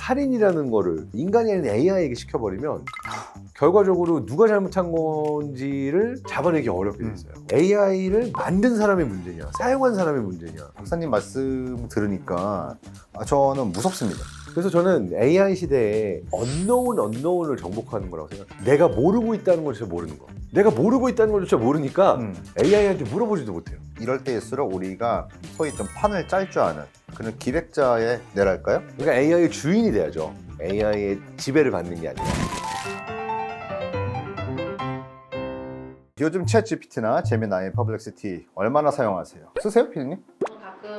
살인이라는 거를 인간이 아닌 AI에게 시켜버리면 결과적으로 누가 잘못한 건지를 잡아내기 어렵게 됐어요. AI를 만든 사람의 문제냐, 사용한 사람의 문제냐. 박사님 말씀 들으니까 저는 무섭습니다. 그래서 저는 AI 시대에 언노운을 정복하는 거라고 생각해요. 내가 모르고 있다는 걸 진짜 모르는 거. 내가 모르고 있다는 걸 진짜 모르니까 AI한테 물어보지도 못해요. 이럴 때일수록 우리가 소위 좀 판을 짤 줄 아는 그런 기획자의 뇌랄까요? 그러니까 AI의 주인이 돼야죠. AI의 지배를 받는 게 아니라. 요즘 챗GPT나 제미나이, 퍼블렉시티 얼마나 사용하세요? 쓰세요, 피디님? 저는 가끔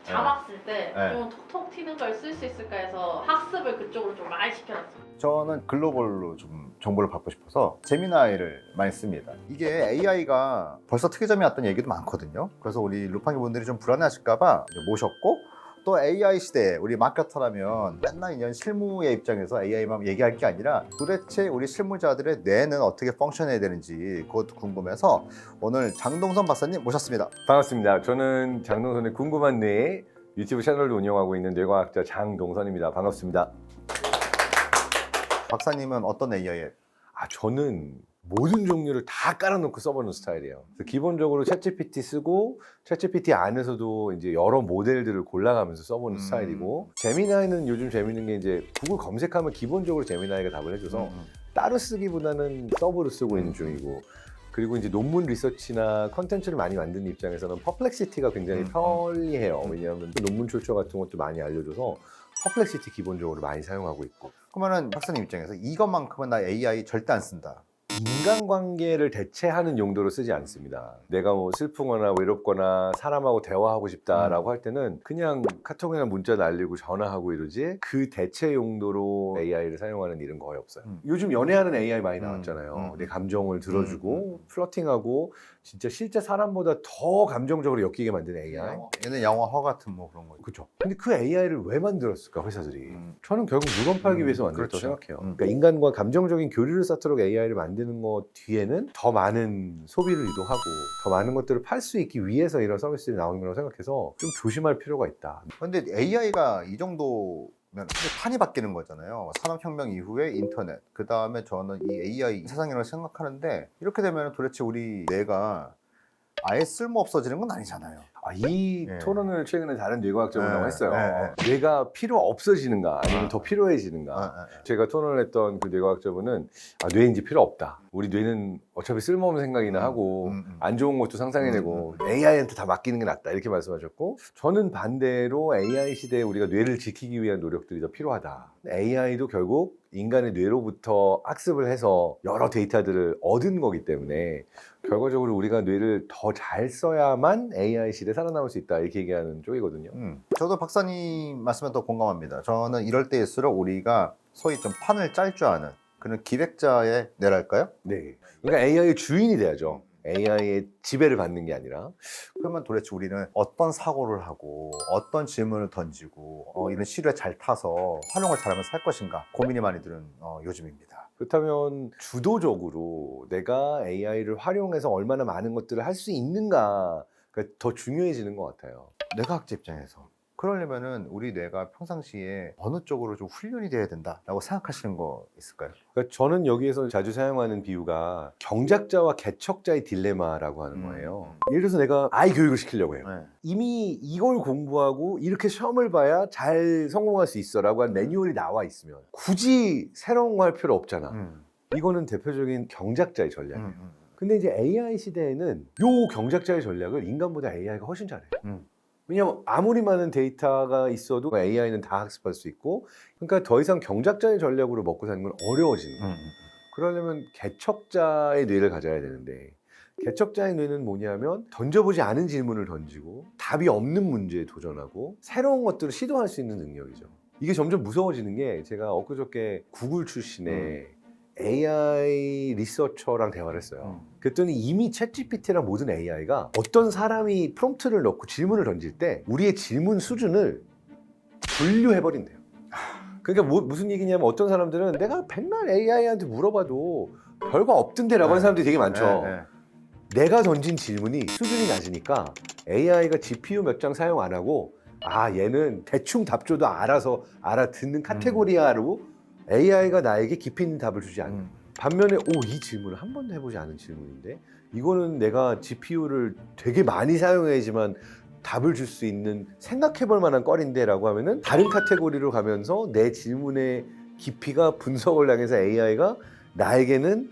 자막 쓸 때 네. 좀 톡톡 튀는 걸 쓸 수 있을까 해서 학습을 그쪽으로 좀 많이 시켜놨어요. 저는 글로벌로 좀 정보를 받고 싶어서 제미나이를 많이 씁니다. 이게 AI가 벌써 특이점이 왔다는 얘기도 많거든요. 그래서 우리 루팡이 분들이 좀 불안해하실까봐 모셨고, 또 AI 시대에 우리 마케터라면 맨날 이런 실무의 입장에서 AI만 얘기할 게 아니라 도대체 우리 실무자들의 뇌는 어떻게 펑션해야 되는지 그것도 궁금해서 오늘 장동선 박사님 모셨습니다. 반갑습니다. 저는 장동선의 궁금한 뇌 유튜브 채널도 운영하고 있는 뇌과학자 장동선입니다. 반갑습니다. 박사님은 어떤 AI에? 저는 모든 종류를 다 깔아놓고 써보는 스타일이에요. 그래서 기본적으로 챗GPT 쓰고 챗GPT 안에서도 이제 여러 모델들을 골라가면서 써보는 스타일이고, 제미나이는 요즘 재밌는 게 이제 구글 검색하면 기본적으로 제미나이가 답을 해줘서 따로 쓰기보다는 서브로 쓰고 있는 중이고, 그리고 이제 논문 리서치나 컨텐츠를 많이 만드는 입장에서는 퍼플렉시티가 굉장히 편리해요. 왜냐하면 논문 출처 같은 것도 많이 알려줘서 퍼플렉시티 기본적으로 많이 사용하고 있고. 그러면은 박사님 입장에서 이것만큼은 나 AI 절대 안 쓴다. 인간관계를 대체하는 용도로 쓰지 않습니다. 내가 뭐 슬프거나 외롭거나 사람하고 대화하고 싶다라고 할 때는 그냥 카톡이나 문자 날리고 전화하고 이러지, 그 대체 용도로 AI를 사용하는 일은 거의 없어요. 요즘 연애하는 AI 많이 나왔잖아요. 내 감정을 들어주고 플러팅하고 진짜 실제 사람보다 더 감정적으로 엮이게 만드는 AI. 얘는 영화화 같은 뭐 그런 거죠. 그렇죠. 근데 그 AI를 왜 만들었을까, 회사들이? 저는 결국 물건 팔기 위해서 만들었다고 그렇죠. 생각해요. 그러니까 인간과 감정적인 교류를 쌓도록 AI를 만드는 것 뒤에는 더 많은 소비를 유도하고 더 많은 것들을 팔 수 있기 위해서 이런 서비스들이 나오는 거라고 생각해서 좀 조심할 필요가 있다. 근데 AI가 이 정도면 판이 바뀌는 거잖아요. 산업혁명 이후에 인터넷, 그 다음에 저는 이 AI 세상이라고 생각하는데, 이렇게 되면 도대체 우리 뇌가 아예 쓸모 없어지는 건 아니잖아요. 이 네. 토론을 최근에 다른 뇌과학자분하고 네, 했어요. 네, 뇌가 필요 없어지는가 아니면 더 필요해지는가. 제가 토론을 했던 그 뇌과학자분은 뇌인지 필요 없다. 우리 뇌는 어차피 쓸모없는 생각이나 하고 안 좋은 것도 상상해내고 AI한테 다 맡기는 게 낫다, 이렇게 말씀하셨고, 저는 반대로 AI 시대에 우리가 뇌를 지키기 위한 노력들이 더 필요하다. AI도 결국 인간의 뇌로부터 학습을 해서 여러 데이터들을 얻은 거기 때문에 결과적으로 우리가 뇌를 더 잘 써야만 AI 시대에 살아남을 수 있다, 이렇게 얘기하는 쪽이거든요. 저도 박사님 말씀에 더 공감합니다. 저는 이럴 때일수록 우리가 소위 좀 판을 짤 줄 아는 그런 기획자의 뇌랄까요? 네. 그러니까 AI의 주인이 돼야죠. AI의 지배를 받는 게 아니라. 그러면 도대체 우리는 어떤 사고를 하고 어떤 질문을 던지고 이런 시류에 잘 타서 활용을 잘하면 살 것인가 고민이 많이 드는 요즘입니다. 그렇다면 주도적으로 내가 AI를 활용해서 얼마나 많은 것들을 할 수 있는가가 더 중요해지는 것 같아요. 뇌과학자 입장에서 그러려면은 우리 뇌가 평상시에 어느 쪽으로 좀 훈련이 돼야 된다라고 생각하시는 거 있을까요? 그러니까 저는 여기에서 자주 사용하는 비유가 경작자와 개척자의 딜레마라고 하는 거예요. 예를 들어서 내가 아이 교육을 시키려고 해요. 네. 이미 이걸 공부하고 이렇게 시험을 봐야 잘 성공할 수 있어라고 한 매뉴얼이 나와 있으면 굳이 새로운 거 할 필요 없잖아. 이거는 대표적인 경작자의 전략이에요. 근데 이제 AI 시대에는 요 경작자의 전략을 인간보다 AI가 훨씬 잘해요. 왜냐면 아무리 많은 데이터가 있어도 AI는 다 학습할 수 있고, 그러니까 더 이상 경작자의 전략으로 먹고 사는 건 어려워지는 거예요. 그러려면 개척자의 뇌를 가져야 되는데, 개척자의 뇌는 뭐냐면 던져보지 않은 질문을 던지고 답이 없는 문제에 도전하고 새로운 것들을 시도할 수 있는 능력이죠. 이게 점점 무서워지는 게, 제가 엊그저께 구글 출신의 AI 리서처랑 대화를 했어요. 그랬더니 이미 챗GPT랑 모든 AI가 어떤 사람이 프롬프트를 넣고 질문을 던질 때 우리의 질문 수준을 분류해버린대요. 그러니까 무슨 얘기냐면, 어떤 사람들은 내가 백날 AI한테 물어봐도 별거 없던데 라고 하는 사람들이 되게 많죠. 내가 던진 질문이 수준이 낮으니까 AI가 GPU 몇 장 사용 안 하고 아 얘는 대충 답 줘도 알아서 알아듣는 카테고리아로 AI가 나에게 깊이 있는 답을 주지 않는. 반면에 이 질문을 한 번도 해보지 않은 질문인데 이거는 내가 GPU를 되게 많이 사용해야지만 답을 줄 수 있는 생각해볼 만한 거리인데 라고 하면은 다른 카테고리로 가면서 내 질문의 깊이가 분석을 당해서 AI가 나에게는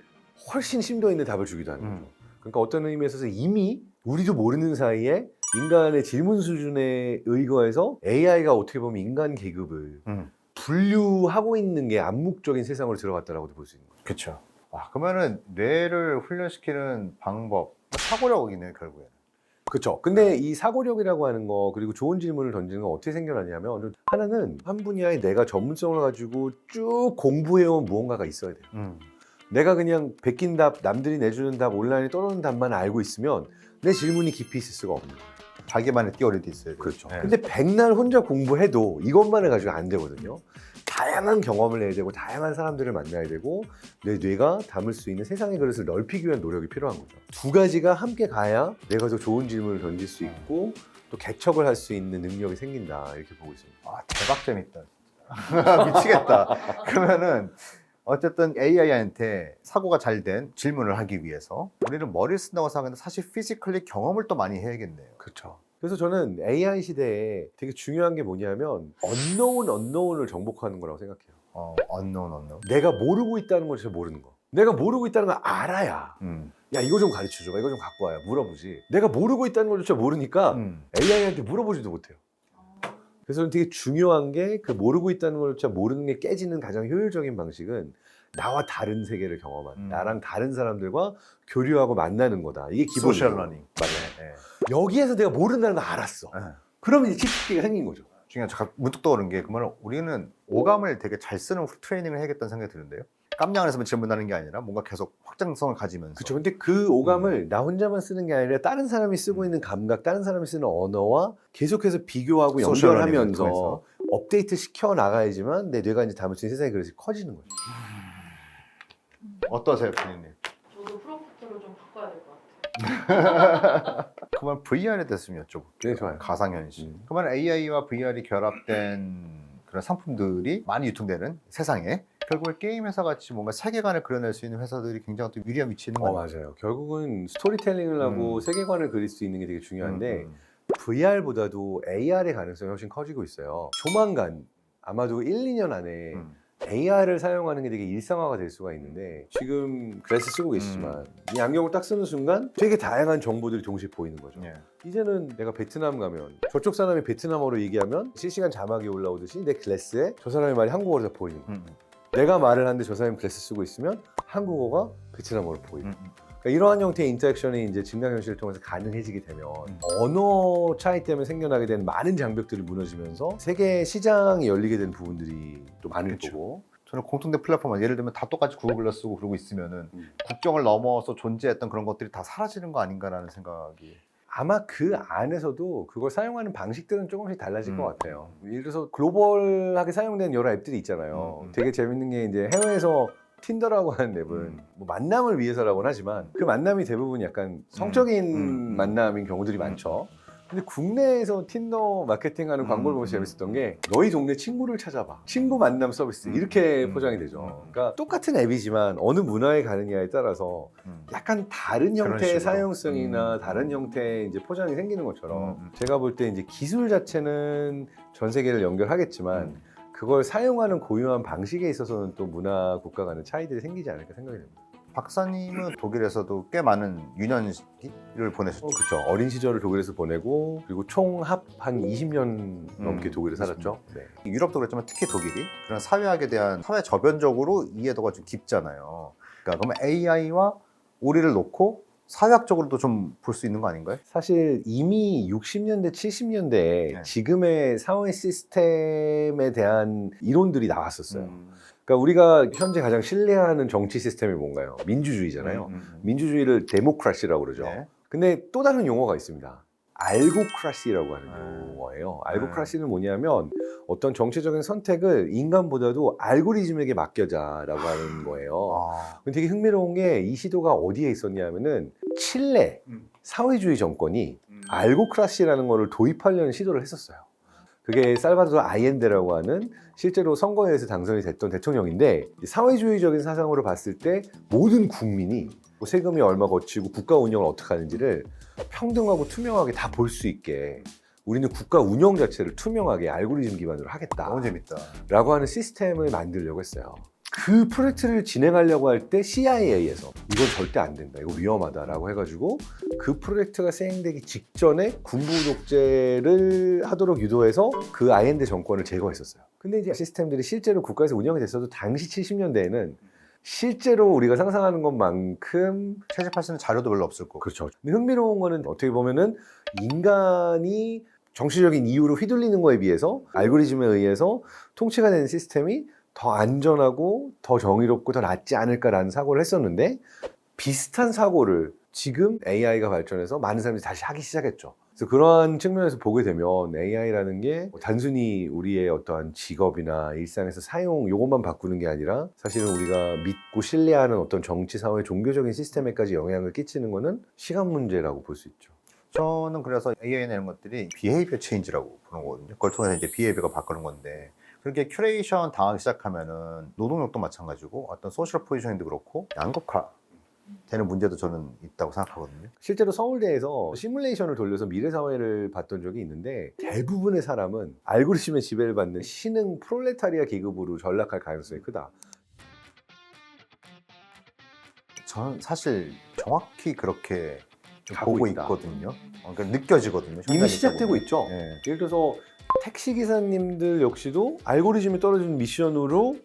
훨씬 심도 있는 답을 주기도 하는 거죠. 그러니까 어떤 의미에서 있어서 이미 우리도 모르는 사이에 인간의 질문 수준에 의거해서 AI가 어떻게 보면 인간 계급을 분류하고 있는 게 암묵적인 세상으로 들어갔다라고도 볼 수 있는 거죠. 그렇죠. 그러면은 뇌를 훈련시키는 방법, 사고력이네요 결국에는. 그렇죠. 근데 이 사고력이라고 하는 거 그리고 좋은 질문을 던지는 건 어떻게 생겨나냐면 하나는 한 분야에 내가 전문성을 가지고 쭉 공부해온 무언가가 있어야 돼요. 내가 그냥 베낀 답, 남들이 내주는 답, 온라인에 떠도는 답만 알고 있으면 내 질문이 깊이 있을 수가 없는 거예요. 자기만의 띠어리도 있어요. 그렇죠. 네. 근데 백날 혼자 공부해도 이것만을 가지고 안 되거든요. 다양한 경험을 해야 되고 다양한 사람들을 만나야 되고 내 뇌가 담을 수 있는 세상의 그릇을 넓히기 위한 노력이 필요한 거죠. 두 가지가 함께 가야 내가 더 좋은 질문을 던질 수 있고 또 개척을 할 수 있는 능력이 생긴다 이렇게 보고 있습니다. 대박 재밌다. 미치겠다. 그러면은 어쨌든 AI한테 사고가 잘 된 질문을 하기 위해서 우리는 머리를 쓴다고 생각하는데 사실 피지컬리 경험을 또 많이 해야겠네요. 그렇죠. 그래서 저는 AI 시대에 되게 중요한 게 뭐냐면 언노운을 정복하는 거라고 생각해요. unknown. 내가 모르고 있다는 걸 진짜 모르는 거. 내가 모르고 있다는 걸 알아야 야 이거 좀 가르쳐줘, 이거 좀 갖고 와야 물어보지. 내가 모르고 있다는 걸 진짜 모르니까 AI한테 물어보지도 못해요. 그래서 저는 되게 중요한 게 그 모르고 있다는 걸 진짜 모르는 게 깨지는 가장 효율적인 방식은 나와 다른 세계를 경험하는 나랑 다른 사람들과 교류하고 만나는 거다. 이게 기본이에요. 소셜 러닝. 맞아요. 여기에서 내가 모른다는 걸 알았어. 그러면 이제 치트키가 생긴 거죠. 중요한 문득 떠오른 게 그러면 우리는 오감을 되게 잘 쓰는 트레이닝을 해야겠다는 생각이 드는데요. 깜냥 안에서만 질문하는 게 아니라 뭔가 계속 확장성을 가지면서. 그렇죠. 근데 그 오감을 나 혼자만 쓰는 게 아니라 다른 사람이 쓰고 있는 감각, 다른 사람이 쓰는 언어와 계속해서 비교하고 소셜 연결하면서 러닝을 업데이트 시켜 나가야지만 내 뇌가 이제 담을 수 있는 세상의 그릇이 커지는 거죠. 어떠세요, 피디님? 저도 프롬프트를 좀 바꿔야 될 것 같아요. 그러면 VR에 대해서 좀 여쭤볼게요. 네, 좋아요. 가상현실. 그러면 AI와 VR이 결합된 그런 상품들이 많이 유통되는 세상에 결국에 게임 회사 같이 뭔가 세계관을 그려낼 수 있는 회사들이 굉장히 또 유리한 위치에 있는 거예요. 맞아요. 결국은 스토리텔링을 하고 세계관을 그릴 수 있는 게 되게 중요한데 VR보다도 AR의 가능성이 훨씬 커지고 있어요. 조만간 아마도 1, 2년 안에 AR을 사용하는 게 되게 일상화가 될 수가 있는데 지금 글래스 쓰고 계시지만 이 안경을 딱 쓰는 순간 되게 다양한 정보들이 동시에 보이는 거죠. 예. 이제는 내가 베트남 가면 저쪽 사람이 베트남어로 얘기하면 실시간 자막이 올라오듯이 내 글래스에 저 사람의 말이 한국어로 다 보이는 거예요. 내가 말을 하는데 저 사람이 글래스 쓰고 있으면 한국어가 베트남어로 보이는 거예요. 그러니까 이러한 형태의 인터랙션이 이제 증강현실을 통해서 가능해지게 되면 언어 차이 때문에 생겨나게 된 많은 장벽들이 무너지면서 세계 시장이 열리게 된 부분들이 또 많을 거고. 저는 공통된 플랫폼, 예를 들면 다 똑같이 구글을 쓰고 그러고 있으면은 국경을 넘어서 존재했던 그런 것들이 다 사라지는 거 아닌가라는 생각이. 아마 그 안에서도 그걸 사용하는 방식들은 조금씩 달라질 것 같아요. 예를 들어서 글로벌하게 사용되는 여러 앱들이 있잖아요. 되게 재밌는 게 이제 해외에서 틴더라고 하는 앱은 뭐 만남을 위해서라고는 하지만 그 만남이 대부분 약간 성적인 만남인 경우들이 많죠. 근데 국내에서 틴더 마케팅하는 광고를 보면서 재밌었던 게 너희 동네 친구를 찾아봐. 친구 만남 서비스 이렇게 포장이 되죠. 그러니까 똑같은 앱이지만 어느 문화에 가느냐에 따라서 약간 다른 형태의 식으로. 사용성이나 다른 형태의 이제 포장이 생기는 것처럼 제가 볼 때 이제 기술 자체는 전 세계를 연결하겠지만 그걸 사용하는 고유한 방식에 있어서는 또 문화 국가 간의 차이들이 생기지 않을까 생각이 됩니다. 박사님은 독일에서도 꽤 많은 유년기를 보내셨죠. 그렇죠. 어린 시절을 독일에서 보내고 그리고 총 합 한 20년 넘게 독일에 살았죠. 네. 유럽도 그랬지만 특히 독일이 그런 사회학에 대한 사회 저변적으로 이해도가 좀 깊잖아요. 그러니까 그러면 AI와 우리를 놓고 사회학적으로도 좀 볼 수 있는 거 아닌가요? 사실 이미 60년대, 70년대에 네. 지금의 사회 시스템에 대한 이론들이 나왔었어요. 그러니까 우리가 현재 가장 신뢰하는 정치 시스템이 뭔가요? 민주주의잖아요. 민주주의를 데모크라시라고 그러죠. 네. 근데 또 다른 용어가 있습니다. 알고크라시라고 하는 용어예요. 알고크라시는 뭐냐면 어떤 정치적인 선택을 인간보다도 알고리즘에게 맡겨자라고 하는 거예요. 근데 되게 흥미로운 게 이 시도가 어디에 있었냐면은 칠레 사회주의 정권이 알고크라시라는 거를 도입하려는 시도를 했었어요. 그게 살바도르 아이엔데라고 하는 실제로 선거에서 당선이 됐던 대통령인데 사회주의적인 사상으로 봤을 때 모든 국민이 뭐 세금이 얼마 거치고 국가 운영을 어떻게 하는지를 평등하고 투명하게 다 볼 수 있게 우리는 국가 운영 자체를 투명하게 알고리즘 기반으로 하겠다 너무 재밌다. 라고 하는 시스템을 만들려고 했어요. 그 프로젝트를 진행하려고 할 때 CIA에서 이건 절대 안 된다, 이거 위험하다라고 해가지고 그 프로젝트가 시행되기 직전에 군부 독재를 하도록 유도해서 그 아이엔데 정권을 제거했었어요. 근데 이제 시스템들이 실제로 국가에서 운영이 됐어도 당시 70년대에는 실제로 우리가 상상하는 것만큼 채집할 수 있는 자료도 별로 없을 거고. 그렇죠. 근데 흥미로운 거는 어떻게 보면은 인간이 정치적인 이유로 휘둘리는 거에 비해서 알고리즘에 의해서 통치가 되는 시스템이 더 안전하고 더 정의롭고 더 낫지 않을까라는 사고를 했었는데 비슷한 사고를 지금 AI가 발전해서 많은 사람들이 다시 하기 시작했죠. 그래서 그러한 측면에서 보게 되면 AI라는 게 단순히 우리의 어떠한 직업이나 일상에서 사용 요것만 바꾸는 게 아니라 사실은 우리가 믿고 신뢰하는 어떤 정치, 사회, 종교적인 시스템에까지 영향을 끼치는 거는 시간 문제라고 볼 수 있죠. 저는 그래서 AI나 이런 것들이 비헤이비어 체인지라고 부르는 거거든요. 그걸 통해서 이제 비헤이비어가 바꾸는 건데 그렇게 큐레이션 당하기 시작하면은 노동력도 마찬가지고 어떤 소셜 포지셔닝도 그렇고 양극화 되는 문제도 저는 있다고 생각하거든요. 실제로 서울대에서 시뮬레이션을 돌려서 미래 사회를 봤던 적이 있는데 대부분의 사람은 알고리즘의 지배를 받는 신흥 프롤레타리아 계급으로 전락할 가능성이 크다. 저는 사실 정확히 그렇게 가고 보고 있다. 있거든요. 그러니까 느껴지거든요. 이미 시작되고 있죠. 네. 예를 들어서 택시 기사님들 역시도 알고리즘이 떨어진 미션으로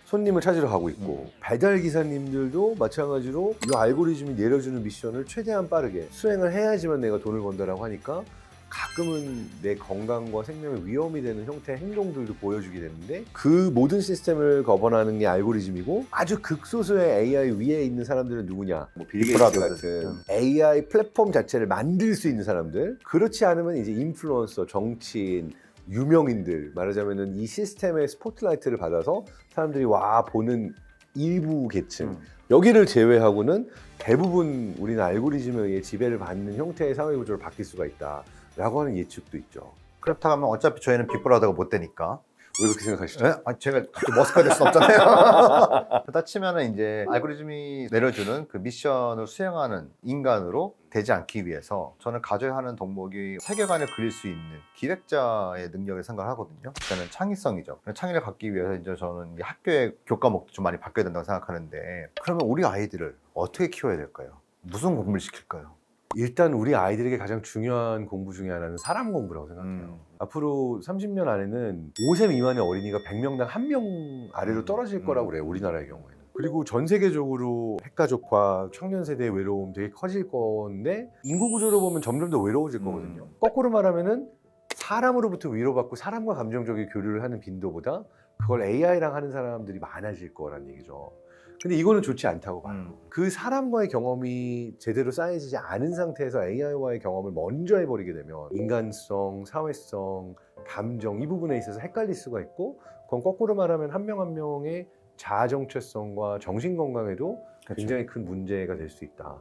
손님을 찾으러 가고 있고 배달 기사님들도 마찬가지로 이 알고리즘이 내려주는 미션을 최대한 빠르게 수행을 해야지만 내가 돈을 번다라고 하니까 가끔은 내 건강과 생명에 위험이 되는 형태의 행동들도 보여주게 되는데 그 모든 시스템을 거번하는 게 알고리즘이고 아주 극소수의 AI 위에 있는 사람들은 누구냐? 뭐 빌 게이츠 같은 AI 플랫폼 자체를 만들 수 있는 사람들. 그렇지 않으면 이제 인플루언서, 정치인, 유명인들 말하자면은 이 시스템의 스포트라이트를 받아서 사람들이 와 보는 일부 계층 여기를 제외하고는 대부분 우리는 알고리즘에 의해 지배를 받는 형태의 사회 구조로 바뀔 수가 있다라고 하는 예측도 있죠. 그렇다고 하면 어차피 저희는 빅브라더가 못 되니까 왜 그렇게 생각하시죠? 네? 아니, 제가 머스크가 될 수 없잖아요. 그렇다 치면은 이제 알고리즘이 내려주는 그 미션을 수행하는 인간으로 되지 않기 위해서 저는 가져야 하는 덕목이 세계관을 그릴 수 있는 기획자의 능력을 생각을 하거든요. 저는 창의성이죠. 창의를 갖기 위해서 이제 저는 이 학교의 교과목도 좀 많이 바뀌어야 된다고 생각하는데 그러면 우리 아이들을 어떻게 키워야 될까요? 무슨 공부를 시킬까요? 일단 우리 아이들에게 가장 중요한 공부 중에 하나는 사람 공부라고 생각해요. 앞으로 30년 안에는 5세 미만의 어린이가 100명당 1명 아래로 떨어질 거라고 그래요. 우리나라의 경우에는. 그리고 전 세계적으로 핵가족화, 청년 세대의 외로움 되게 커질 건데 인구 구조로 보면 점점 더 외로워질 거거든요. 거꾸로 말하면은 사람으로부터 위로받고 사람과 감정적인 교류를 하는 빈도보다 그걸 AI랑 하는 사람들이 많아질 거라는 얘기죠. 근데 이거는 좋지 않다고 봐요. 그 사람과의 경험이 제대로 쌓여지지 않은 상태에서 AI와의 경험을 먼저 해버리게 되면 인간성, 사회성, 감정 이 부분에 있어서 헷갈릴 수가 있고 그건 거꾸로 말하면 한 명 한 명의 자아 정체성과 정신 건강에도 굉장히 큰 문제가 될 수 있다.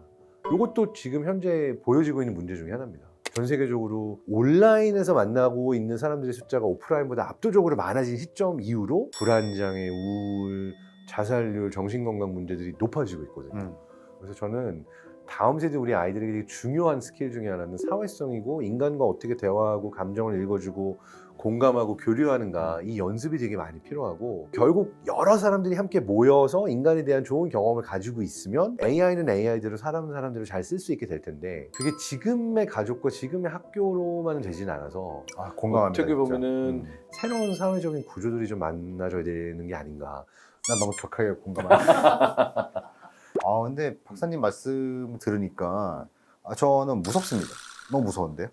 이것도 지금 현재 보여지고 있는 문제 중에 하나입니다. 전 세계적으로 온라인에서 만나고 있는 사람들의 숫자가 오프라인보다 압도적으로 많아진 시점 이후로 불안장애, 우울, 자살률, 정신건강 문제들이 높아지고 있거든요. 그래서 저는 다음 세대 우리 아이들에게 되게 중요한 스킬 중에 하나는 사회성이고 인간과 어떻게 대화하고 감정을 읽어주고 공감하고 교류하는가 이 연습이 되게 많이 필요하고 결국 여러 사람들이 함께 모여서 인간에 대한 좋은 경험을 가지고 있으면 AI는 AI대로 사람은 사람대로 잘 쓸 수 있게 될 텐데 그게 지금의 가족과 지금의 학교로만 되진 않아서 공감합니다. 어떻게 보면은 새로운 사회적인 구조들이 좀 만나져야 되는 게 아닌가. 난 너무 격하게 공감합니다. 근데 박사님 말씀 들으니까 저는 무섭습니다. 너무 무서운데요?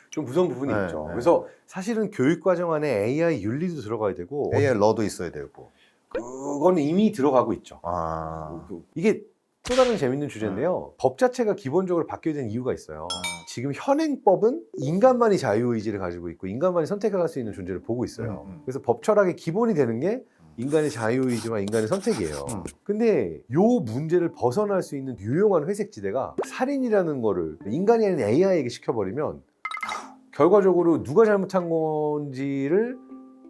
좀 무서운 부분이 네, 있죠. 네. 그래서 사실은 교육과정 안에 AI 윤리도 들어가야 되고 AI 러도 있어야 되고. 그건 이미 들어가고 있죠. 이게 또 다른 재밌는 주제인데요. 법 자체가 기본적으로 바뀌어야 되는 이유가 있어요. 지금 현행법은 인간만이 자유의지를 가지고 있고 인간만이 선택할 수 있는 존재를 보고 있어요. 그래서 법 철학의 기본이 되는 게 인간의 자유의지와 인간의 선택이에요. 근데 요 문제를 벗어날 수 있는 유용한 회색 지대가 살인이라는 거를 인간이 아닌 AI에게 시켜버리면 결과적으로 누가 잘못한 건지를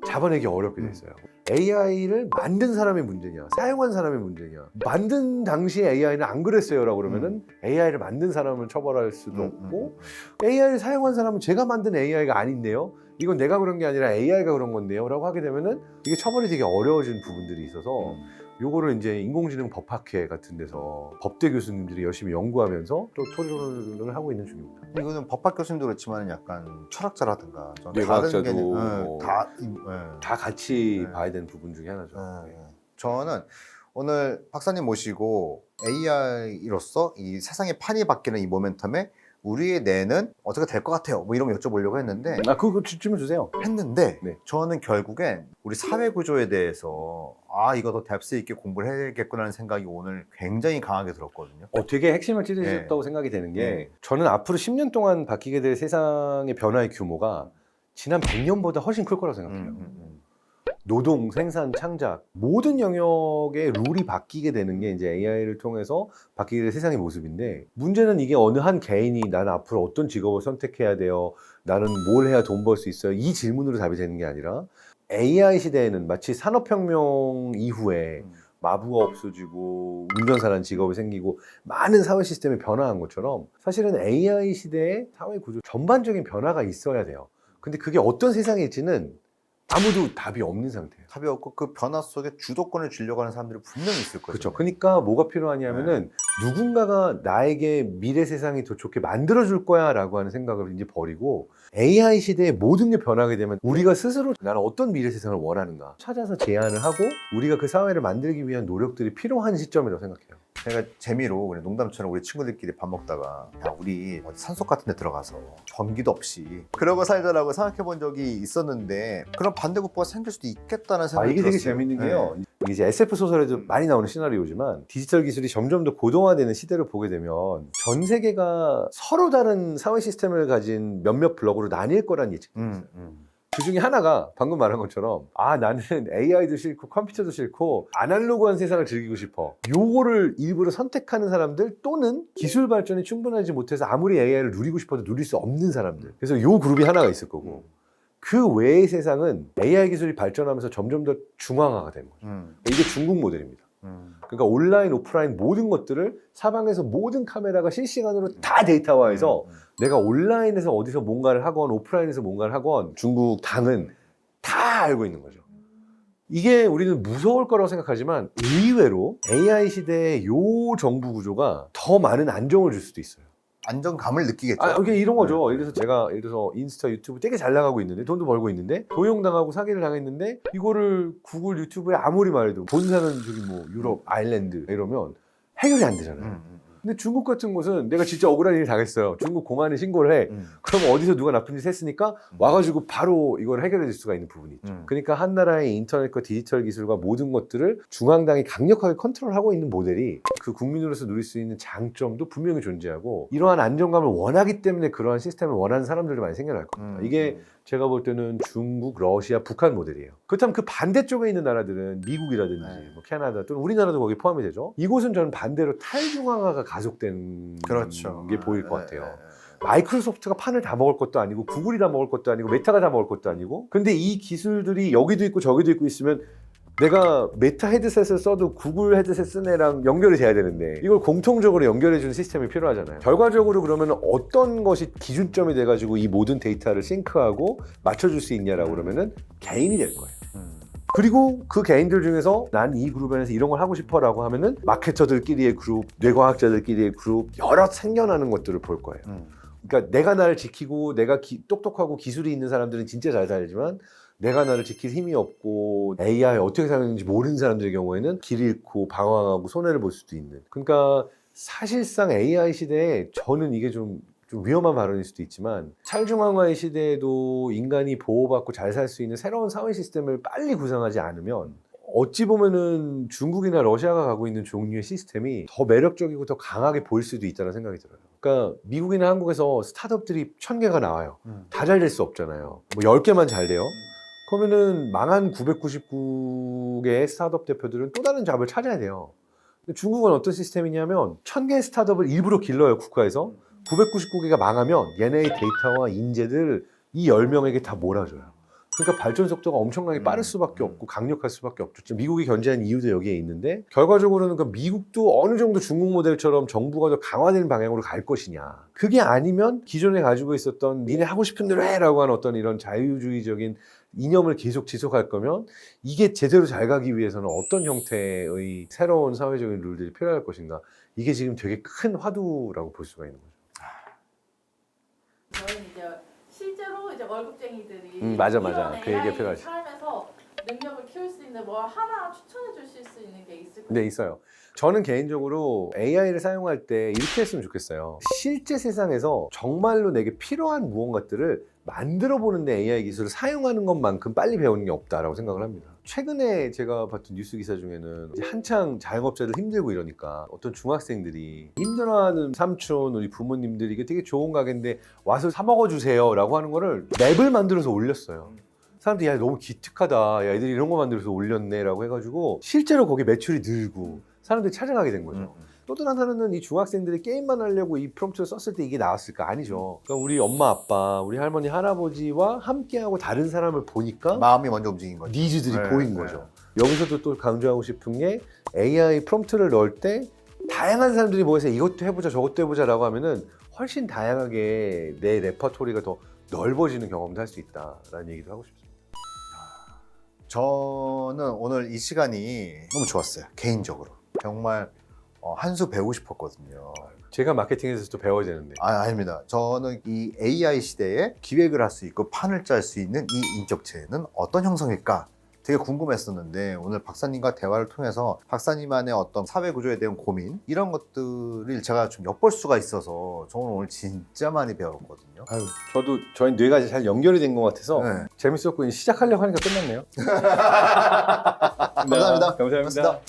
잡아내기 어렵게 됐어요. AI를 만든 사람의 문제냐, 사용한 사람의 문제냐. 만든 당시에 AI는 안 그랬어요라고 그러면은 AI를 만든 사람을 처벌할 수도 없고, AI를 사용한 사람은 제가 만든 AI가 아닌데요, 이건 내가 그런 게 아니라 AI가 그런 건데요 라고 하게 되면은 이게 처벌이 되게 어려워진 부분들이 있어서 요거를 이제 인공지능 법학회 같은 데서 법대 교수님들이 열심히 연구하면서 또 토론을 하고 있는 중입니다. 이거는 법학 교수님도 그렇지만 약간 철학자라든가 좀 뇌과학자도 다른 개념, 뭐 다 같이 네. 봐야 되는 부분 중에 하나죠. 저는 오늘 박사님 모시고 AI로서 이 세상의 판이 바뀌는 이 모멘텀에 우리의 뇌는 어떻게 될 것 같아요? 뭐 이런 거 여쭤보려고 했는데 그거 질문 주세요. 네. 네. 저는 결국엔 우리 사회 구조에 대해서 이거 더 뎁스 있게 공부를 해야겠구나라는 생각이 오늘 굉장히 강하게 들었거든요. 되게 핵심을 찌르셨다고 생각이 되는 게, 저는 앞으로 10년 동안 바뀌게 될 세상의 변화의 규모가 지난 100년보다 훨씬 클 거라고 생각해요. 노동, 생산, 창작 모든 영역의 룰이 바뀌게 되는 게 이제 AI를 통해서 바뀌게 될 세상의 모습인데, 문제는 이게 어느 한 개인이 나는 앞으로 어떤 직업을 선택해야 돼요, 나는 뭘 해야 돈 벌 수 있어요, 이 질문으로 답이 되는 게 아니라, AI 시대에는 마치 산업혁명 이후에 마부가 없어지고 운전사라는 직업이 생기고 많은 사회 시스템이 변화한 것처럼, 사실은 AI 시대의 사회 구조 전반적인 변화가 있어야 돼요. 근데 그게 어떤 세상일지는 아무도 답이 없는 상태예요. 답이 없고 그 변화 속에 주도권을 쥐려고 하는 사람들이 분명히 있을 거예요. 그렇죠. 그러니까 뭐가 필요하냐면은 누군가가 나에게 미래 세상이 더 좋게 만들어줄 거야 라고 하는 생각을 이제 버리고, AI 시대에 모든 게 변하게 되면 우리가 스스로 나는 어떤 미래 세상을 원하는가 찾아서 제안을 하고 우리가 그 사회를 만들기 위한 노력들이 필요한 시점이라고 생각해요. 제가 재미로 우리 농담처럼 우리 친구들끼리 밥 먹다가 우리 어디 산속 같은 데 들어가서 전기도 없이 그러고 살자라고 생각해 본 적이 있었는데, 그런 반대급부가 생길 수도 있겠다는 생각이 이게 들었어요. 되게 재밌는 게요. 이게 이제 SF 소설에도 많이 나오는 시나리오지만, 디지털 기술이 점점 더 고도화되는 시대를 보게 되면 전 세계가 서로 다른 사회 시스템을 가진 몇몇 블록으로 나뉠 거란 예측이 있어요. 그 중에 하나가 방금 말한 것처럼, 나는 AI도 싫고 컴퓨터도 싫고 아날로그한 세상을 즐기고 싶어, 요거를 일부러 선택하는 사람들, 또는 기술 발전이 충분하지 못해서 아무리 AI를 누리고 싶어도 누릴 수 없는 사람들, 그래서 요 그룹이 하나가 있을 거고, 그 외의 세상은 AI 기술이 발전하면서 점점 더 중앙화가 되는 거죠. 이게 중국 모델입니다. 그러니까 온라인, 오프라인 모든 것들을 사방에서 모든 카메라가 실시간으로 다 데이터화해서 내가 온라인에서 어디서 뭔가를 하건 오프라인에서 뭔가를 하건 중국 당은 다 알고 있는 거죠. 이게 우리는 무서울 거라고 생각하지만 의외로 AI 시대의 요 정부 구조가 더 많은 안정을 줄 수도 있어요. 안정감을 느끼겠죠. 이게 이런 거죠. 예를 들어서 인스타, 유튜브 되게 잘 나가고 있는데, 돈도 벌고 있는데, 도용당하고 사기를 당했는데, 이거를 구글, 유튜브에 아무리 말해도 본사는 저기 뭐 유럽, 아일랜드 이러면 해결이 안 되잖아요. 근데 중국 같은 곳은 내가 진짜 억울한 일을 당했어요, 중국 공안에 신고를 해. 그럼 어디서 누가 나쁜 짓 했으니까 와가지고 바로 이걸 해결해 줄 수가 있는 부분이 있죠. 그러니까 한 나라의 인터넷과 디지털 기술과 모든 것들을 중앙당이 강력하게 컨트롤하고 있는 모델이 그 국민으로서 누릴 수 있는 장점도 분명히 존재하고, 이러한 안정감을 원하기 때문에 그러한 시스템을 원하는 사람들도 많이 생겨날 겁니다. 이게 제가 볼 때는 중국, 러시아, 북한 모델이에요. 그렇다면 그 반대쪽에 있는 나라들은 미국이라든지 뭐 캐나다, 또는 우리나라도 거기 포함이 되죠. 이곳은 저는 반대로 탈중앙화가 가속된 게 보일 것 같아요. 마이크로소프트가 판을 다 먹을 것도 아니고, 구글이 다 먹을 것도 아니고, 메타가 다 먹을 것도 아니고, 근데 이 기술들이 여기도 있고 저기도 있고 있으면 내가 메타 헤드셋을 써도 구글 헤드셋 쓴 애랑 연결이 돼야 되는데, 이걸 공통적으로 연결해주는 시스템이 필요하잖아요. 결과적으로 그러면 어떤 것이 기준점이 돼가지고 이 모든 데이터를 싱크하고 맞춰줄 수 있냐라고 그러면은 개인이 될 거예요. 그리고 그 개인들 중에서 난 이 그룹 안에서 이런 걸 하고 싶어 라고 하면은 마케터들끼리의 그룹, 뇌과학자들끼리의 그룹, 여러 생겨나는 것들을 볼 거예요. 그러니까 내가 나를 지키고, 내가 똑똑하고 기술이 있는 사람들은 진짜 잘 살지만, 내가 나를 지킬 힘이 없고 AI 어떻게 사는지 모르는 사람들의 경우에는 길 잃고 방황하고 손해를 볼 수도 있는. 그러니까 사실상 AI 시대에 저는 이게 좀 위험한 발언일 수도 있지만, 탈중앙화의 시대에도 인간이 보호받고 잘 살 수 있는 새로운 사회 시스템을 빨리 구상하지 않으면, 어찌 보면은 중국이나 러시아가 가고 있는 종류의 시스템이 더 매력적이고 더 강하게 보일 수도 있다는 생각이 들어요. 그러니까 미국이나 한국에서 스타트업들이 1000개가 나와요. 다 잘 될 수 없잖아요. 뭐 10개만 잘 돼요. 그러면은 망한 999개의 스타트업 대표들은 또 다른 잡을 찾아야 돼요. 근데 중국은 어떤 시스템이냐면 1000개의 스타트업을 일부러 길러요, 국가에서. 999개가 망하면 얘네의 데이터와 인재들 이 10명에게 다 몰아줘요. 그러니까 발전 속도가 엄청나게 빠를 수밖에 없고 강력할 수밖에 없죠. 미국이 견제한 이유도 여기에 있는데 결과적으로는 그 미국도 어느 정도 중국 모델처럼 정부가 더 강화되는 방향으로 갈 것이냐. 그게 아니면 기존에 가지고 있었던 니네 하고 싶은 대로 해라고 하는 어떤 이런 자유주의적인 이념을 계속 지속할 거면 이게 제대로 잘 가기 위해서는 어떤 형태의 새로운 사회적인 룰들이 필요할 것인가. 이게 지금 되게 큰 화두라고 볼 수가 있는 거죠. 저희는 이제 실제로 이제 월급쟁이들이 맞아. 이런 그 얘기가 AI 필요하지. 삶에서 능력을 키울 수 있는 뭘 하나 추천해 주실 수 있는 게 있을까요? 네, 있어요. 저는 개인적으로 AI를 사용할 때 이렇게 했으면 좋겠어요. 실제 세상에서 정말로 내게 필요한 무언가들을 만들어 보는데 AI 기술을 사용하는 것만큼 빨리 배우는 게 없다라고 생각을 합니다. 최근에 제가 봤던 뉴스 기사 중에는 이제 한창 자영업자들 힘들고 이러니까 어떤 중학생들이 힘들어하는 삼촌, 우리 부모님들이 이게 되게 좋은 가게인데 와서 사 먹어주세요 라고 하는 거를 맵을 만들어서 올렸어요. 사람들이 야 너무 기특하다, 야 애들이 이런 거 만들어서 올렸네 라고 해가지고 실제로 거기 매출이 늘고 사람들이 찾아가게 된 거죠. 또 다른 하나는 이 중학생들이 게임만 하려고 이 프롬프트를 썼을 때 이게 나왔을까? 아니죠. 그러니까 우리 엄마 아빠, 우리 할머니 할아버지와 함께하고 다른 사람을 보니까 마음이 먼저 움직인 거죠. 니즈들이 네, 보인 네. 거죠. 여기서도 또 강조하고 싶은 게 AI 프롬프트를 넣을 때 다양한 사람들이 모여서 이것도 해보자 저것도 해보자 라고 하면은 훨씬 다양하게 내 레퍼토리가 더 넓어지는 경험도 할 수 있다라는 얘기도 하고 싶습니다. 저는 오늘 이 시간이 너무 좋았어요. 개인적으로. 정말 한 수 배우고 싶었거든요. 제가 마케팅에서 또 배워야 되는데. 아닙니다. 저는 이 AI 시대에 기획을 할 수 있고 판을 짤 수 있는 이 인격체는 어떤 형성일까? 되게 궁금했었는데 오늘 박사님과 대화를 통해서 박사님만의 어떤 사회 구조에 대한 고민 이런 것들을 제가 좀 엿볼 수가 있어서 저는 오늘 진짜 많이 배웠거든요. 아유, 저도 저희 뇌가 잘 연결이 된 것 같아서 네. 재밌었고 시작하려고 하니까 끝났네요. 감사합니다. 감사합니다. 고맙습니다.